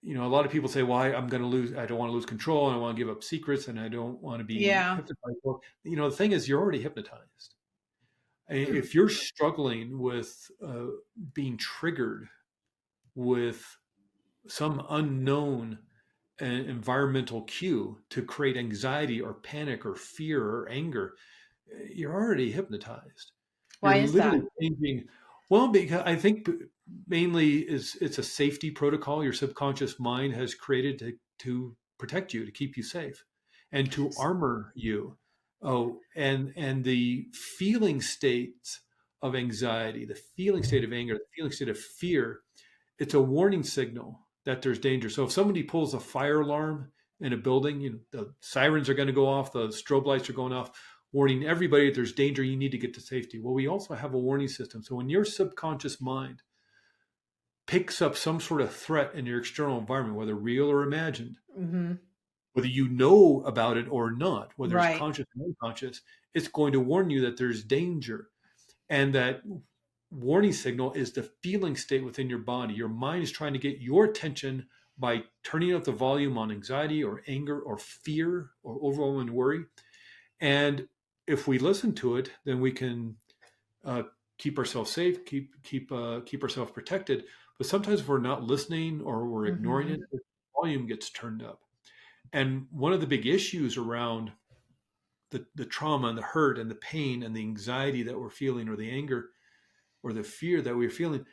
a lot of people say, well, I don't want to lose control and I want to give up secrets and I don't want to be Yeah. hypnotized. Well, the thing is, you're already hypnotized. Hmm. If you're struggling with being triggered with some unknown environmental cue to create anxiety or panic or fear or anger, you're already hypnotized. You're Why is literally that? changing. Well, because I think mainly it's a safety protocol your subconscious mind has created to protect you, to keep you safe, and to armor you. Oh, and the feeling states of anxiety, the feeling state of anger, the feeling state of fear, it's a warning signal that there's danger. So if somebody pulls a fire alarm in a building, the sirens are going to go off, the strobe lights are going off, warning everybody that there's danger, you need to get to safety. Well, we also have a warning system. So when your subconscious mind picks up some sort of threat in your external environment, whether real or imagined, Hmm. whether you know about it or not, whether it's Right. conscious or unconscious, it's going to warn you that there's danger. And that warning signal is the feeling state within your body. Your mind is trying to get your attention by turning up the volume on anxiety or anger or fear or overwhelming worry. And if we listen to it, then we can uh, keep ourselves safe, keep ourselves protected. But sometimes if we're not listening or we're ignoring it, Hmm. the volume gets turned up. And one of the big issues around the trauma and the hurt and the pain and the anxiety that we're feeling or the anger or the fear that we're feeling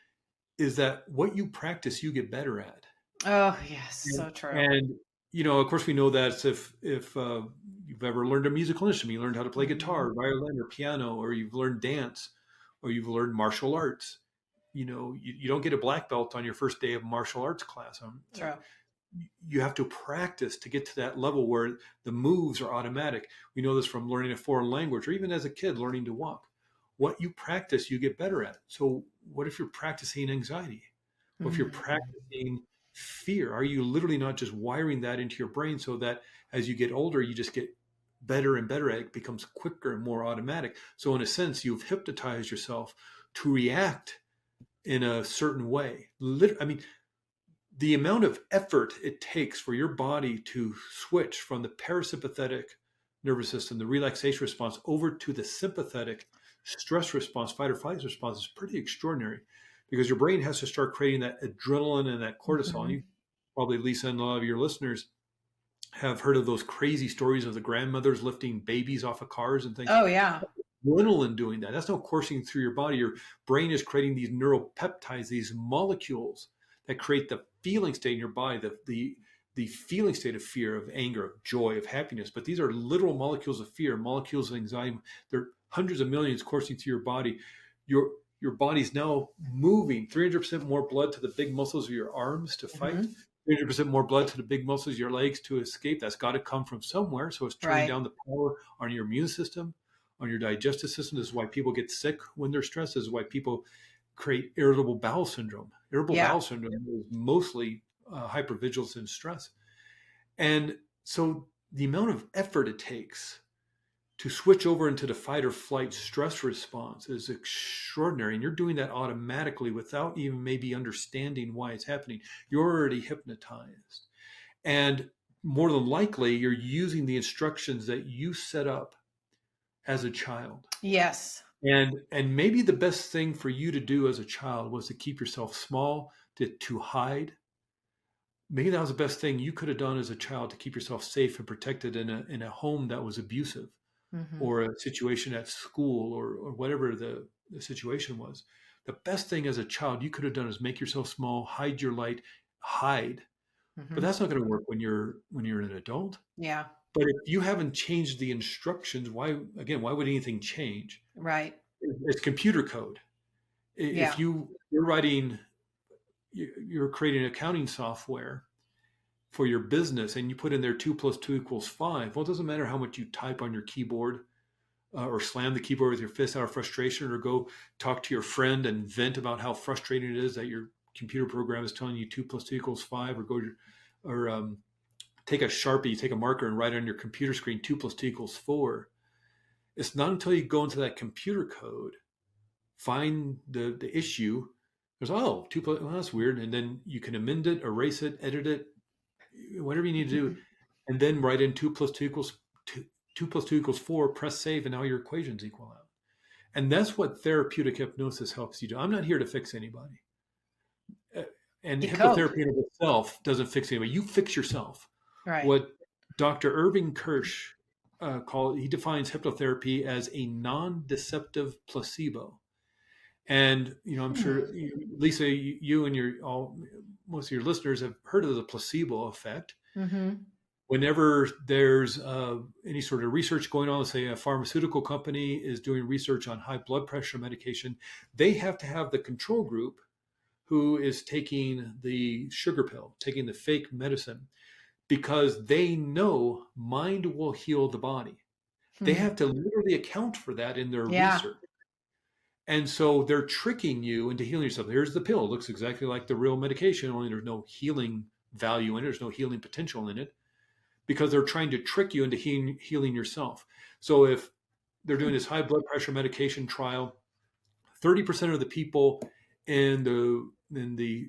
is that what you practice, you get better at. Oh, yes. And, So true. and of course, we know that if you've ever learned a musical instrument, you learned how to play Hmm. guitar, violin, or piano, or you've learned dance, or you've learned martial arts. You don't get a black belt on your first day of martial arts class. True. You have to practice to get to that level where the moves are automatic. We know this from learning a foreign language or even as a kid learning to walk. What you practice, you get better at. So, what if you're practicing anxiety? What if you're Hmm. practicing fear? Are you literally not just wiring that into your brain so that as you get older, you just get better and better at it, becomes quicker and more automatic? So, in a sense, you've hypnotized yourself to react in a certain way. I mean, the amount of effort it takes for your body to switch from the parasympathetic nervous system, the relaxation response, over to the sympathetic stress response, fight or flight response is pretty extraordinary because your brain has to start creating that adrenaline and that cortisol. And Hmm. you probably, Lisa, and a lot of your listeners have heard of those crazy stories of the grandmothers lifting babies off of cars and things. Oh, yeah. Adrenaline doing that. That's not coursing through your body. Your brain is creating these neural peptides, these molecules that create the feeling state in your body, the feeling state of fear, of anger, of joy, of happiness. But these are literal molecules of fear, molecules of anxiety. They're hundreds of millions coursing through your body. Your your body's now moving 300% more blood to the big muscles of your arms to fight, Hmm. 300% more blood to the big muscles of your legs to escape. That's got to come from somewhere. So it's turning Right. down the power on your immune system, on your digestive system. This is why people get sick when they're stressed. This is why people create irritable bowel syndrome. Irritable Yeah. bowel syndrome is mostly hypervigilance and stress. And so the amount of effort it takes to switch over into the fight or flight stress response is extraordinary. And you're doing that automatically without even maybe understanding why it's happening. You're already hypnotized. And more than likely, you're using the instructions that you set up as a child. Yes. And maybe the best thing for you to do as a child was to keep yourself small, to hide. Maybe that was the best thing you could have done as a child to keep yourself safe and protected in a home that was abusive Hmm. or a situation at school or whatever the situation was. The best thing as a child you could have done is make yourself small, hide your light, hide. But Hmm. that's not going to work when you're an adult. Yeah. But if you haven't changed the instructions, why would anything change? Right. It's computer code. If Yeah. you're creating accounting software for your business and you put in there 2 + 2 = 5, well, it doesn't matter how much you type on your keyboard or slam the keyboard with your fist out of frustration or go talk to your friend and vent about how frustrating it is that your computer program is telling you 2 + 2 = 5, or take a Sharpie, take a marker and write on your computer screen 2 + 2 = 4. It's not until you go into that computer code, find the issue, There's, oh, two plus, well, that's weird. And then you can amend it, erase it, edit it, whatever you need to do. And then write in two plus two equals four, press save, and now your equations equal out. And that's what therapeutic hypnosis helps you do. I'm not here to fix anybody. Uh, And Decode. hypnotherapy in of itself doesn't fix anybody. You fix yourself. Right. What Dr. Irving Kirsch he defines hypnotherapy as a non-deceptive placebo. And I'm sure Hmm. Lisa, you and most of your listeners have heard of the placebo effect. Mm-hmm. Whenever there's any sort of research going on, let's say a pharmaceutical company is doing research on high blood pressure medication, they have to have the control group who is taking the sugar pill, taking the fake medicine, because they know mind will heal the body. They Hmm. have to literally account for that in their Yeah. research. And so they're tricking you into healing yourself. Here's the pill. It looks exactly like the real medication, only there's no healing value in it. There's no healing potential in it because they're trying to trick you into healing yourself. So if they're doing Hmm. this high blood pressure medication trial, 30% of the people in the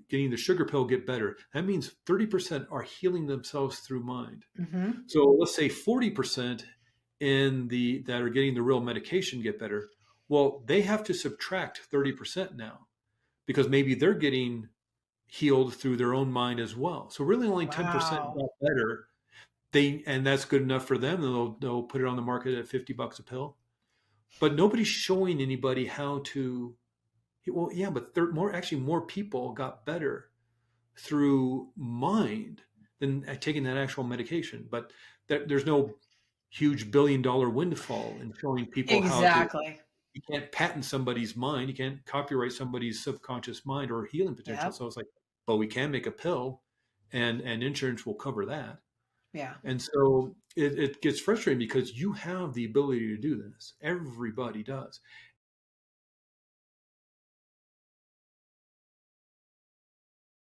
getting the sugar pill get better. That means 30% are healing themselves through mind. Mm-hmm. So let's say 40% that are getting the real medication get better. Well, they have to subtract 30% now because maybe they're getting healed through their own mind as well. So really only 10% Wow. got better. And that's good enough for them. They'll put it on the market at $50 a pill. But nobody's showing anybody how to, well, yeah, but more people got better through mind than taking that actual medication. But there's no huge $1 billion windfall in showing people how to. Exactly. You can't patent somebody's mind. You can't copyright somebody's subconscious mind or healing potential. Yep. So it's like, but we can make a pill, and insurance will cover that. Yeah. And so it gets frustrating because you have the ability to do this. Everybody does.